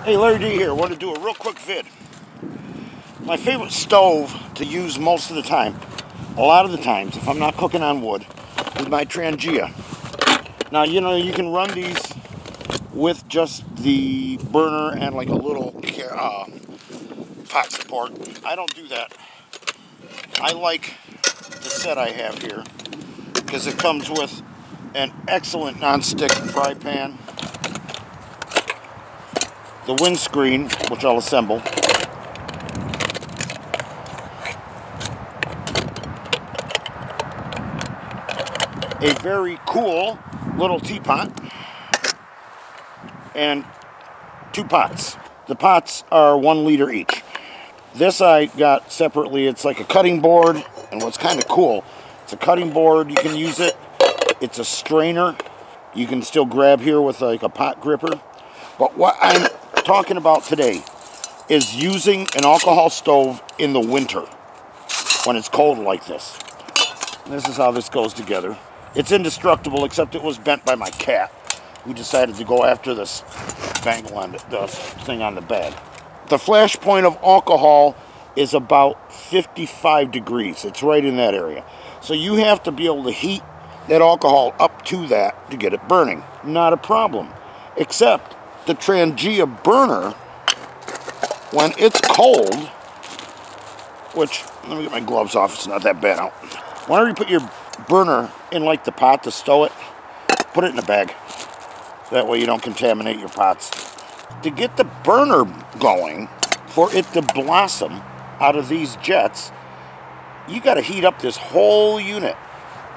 Hey, Larry D here. I want to do a real quick vid. My favorite stove to use most of the time, a lot of the times, if I'm not cooking on wood, is my Trangia. Now, you know, you can run these with just the burner and like a little pot support. I don't do that. I like the set I have here because it comes with an excellent non-stick fry pan, the windscreen, which I'll assemble, a very cool little teapot, and 2 pots. The pots are 1 liter each. This I got separately. It's like a cutting board, and what's kind of cool, it's a cutting board. You can use it. It's a strainer. You can still grab here with like a pot gripper. But what I'm talking about today is using an alcohol stove in the winter when it's cold like this. This is how this goes together. It's indestructible, except it was bent by my cat, who decided to go after this bangle on the thing on the bed. The flash point of alcohol is about 55 degrees. It's right in that area. So you have to be able to heat that alcohol up to that to get it burning. Not a problem. Except the Trangia burner, when it's cold, which, let me get my gloves off, it's not that bad out. Whenever you put your burner in like the pot to stow it, put it in a bag. That way you don't contaminate your pots. To get the burner going, for it to blossom out of these jets, you got to heat up this whole unit.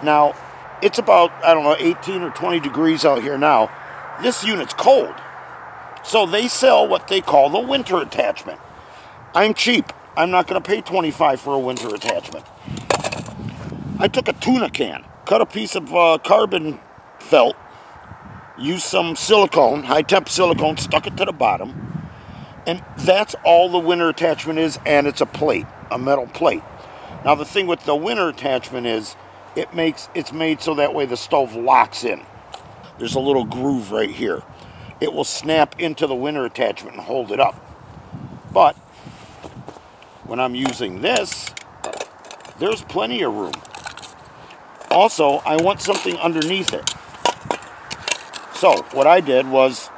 Now, it's about, I don't know, 18 or 20 degrees out here now. This unit's cold. So they sell what they call the winter attachment. I'm cheap. I'm not going to pay $25 for a winter attachment. I took a tuna can, cut a piece of carbon felt, used some silicone, high-temp silicone, stuck it to the bottom, and that's all the winter attachment is, and it's a plate, a metal plate. Now the thing with the winter attachment is it's made so that way the stove locks in. There's a little groove right here. It will snap into the winter attachment and hold it up. But when I'm using this, there's plenty of room. Also, I want something underneath it. So what I did was,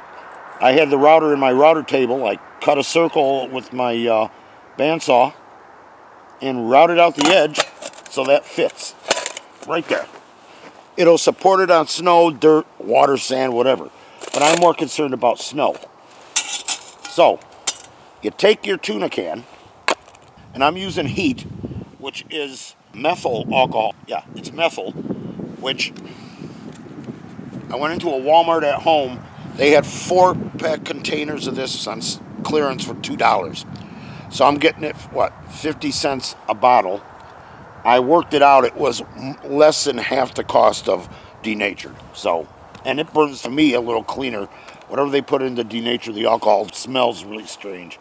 I had the router in my router table. I cut a circle with my bandsaw and routed out the edge so that fits right there. It'll support it on snow, dirt, water, sand, whatever. But I'm more concerned about snow. So, you take your tuna can, and I'm using heat, which is methyl alcohol. Yeah, it's methyl, which I went into a Walmart at home. They had 4-pack containers of this on clearance for $2. So I'm getting it, what, 50 cents a bottle. I worked it out. It was less than half the cost of denatured. So, and it burns to me a little cleaner. Whatever they put in to denature the alcohol, it smells really strange.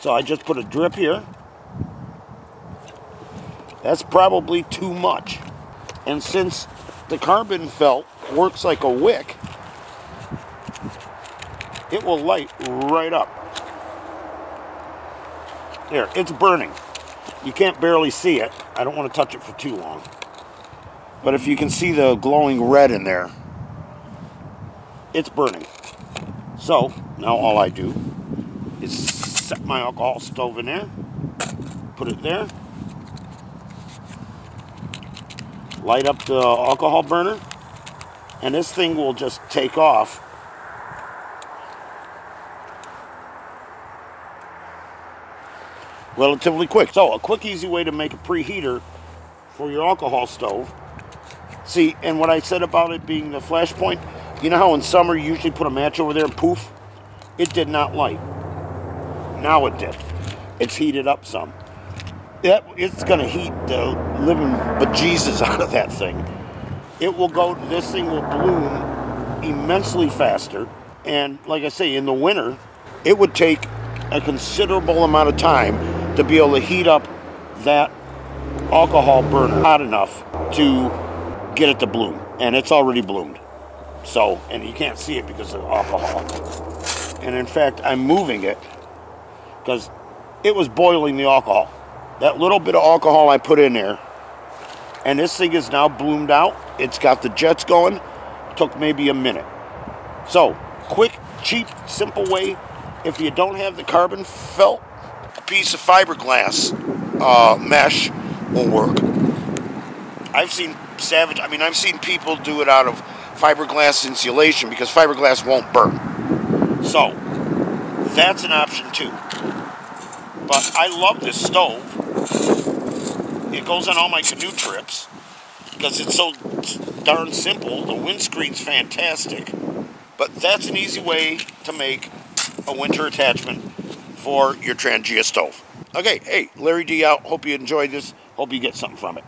So I just put a drip here. That's probably too much. And since the carbon felt works like a wick, it will light right up. There, it's burning. You can't barely see it. I don't want to touch it for too long. But if you can see the glowing red in there, it's burning. So, now all I do is set my alcohol stove in there, put it there, light up the alcohol burner, and this thing will just take off. Relatively quick. So a quick, easy way to make a preheater for your alcohol stove. See, and what I said about it being the flash point, you know how in summer you usually put a match over there and poof? It did not light. Now it did. It's heated up some. It's gonna heat the living bejesus out of that thing. It will go, this thing will bloom immensely faster. And like I say, in the winter, it would take a considerable amount of time to be able to heat up that alcohol burner hot enough to get it to bloom. And it's already bloomed. So, and you can't see it because of alcohol. And in fact, I'm moving it because it was boiling the alcohol. That little bit of alcohol I put in there, and this thing is now bloomed out. It's got the jets going. Took maybe a minute. So, quick, cheap, simple way. If you don't have the carbon felt, a piece of fiberglass mesh will work. I've seen I've seen people do it out of fiberglass insulation because fiberglass won't burn. So, that's an option too. But I love this stove. It goes on all my canoe trips because it's so darn simple. The windscreen's fantastic. But that's an easy way to make a winter attachment for your Trangia stove. Okay, hey, Larry D out. Hope you enjoyed this. Hope you get something from it.